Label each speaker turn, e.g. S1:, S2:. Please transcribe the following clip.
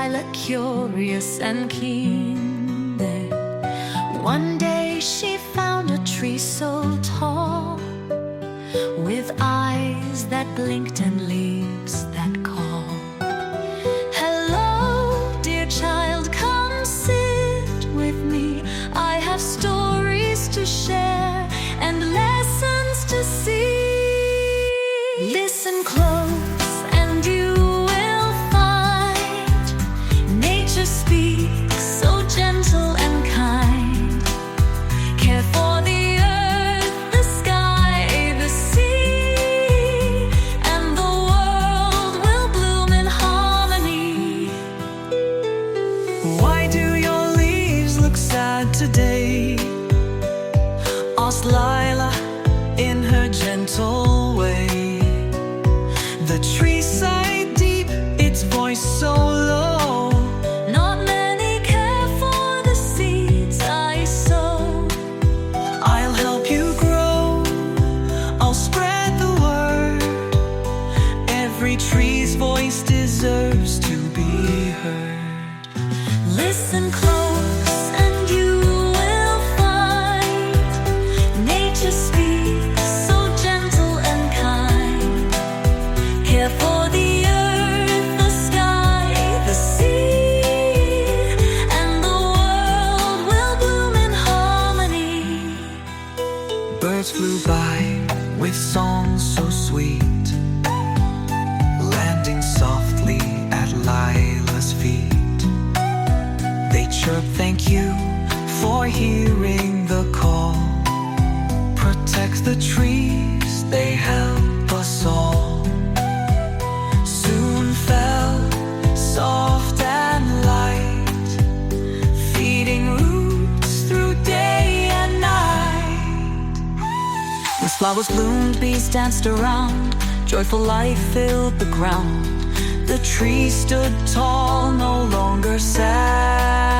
S1: Lila, curious and keen. Then one day she found a tree so tall, with eyes that blinked and leaves that call. Hello, dear child, come sit with me. I have stories to share and lessons to see. Listen close and you will find nature speaks so gentle and kind. Care for the earth, the sky, the sea, and the world will bloom in harmony.
S2: Why do your leaves look sad today? Asked Lila in her gentle way. The tree sighed deep, its voice so low.
S1: Not many care for the seeds I sow.
S2: I'll help you grow, I'll spread the word. Every tree's voice deserves to be heard.
S1: Listen close and you will find nature speaks so gentle and kind. Care for the earth, the sky, the sea, and the world will bloom in harmony.
S2: Birds flew by with songs so sweet, landing softly at Lila's feet. They chirp thank you for hearing the call. Protect the trees, they help us all. Soon fell soft and light, feeding roots through day and night. As flowers bloomed, bees danced around, joyful life filled the ground. The tree stood tall, no longer sad.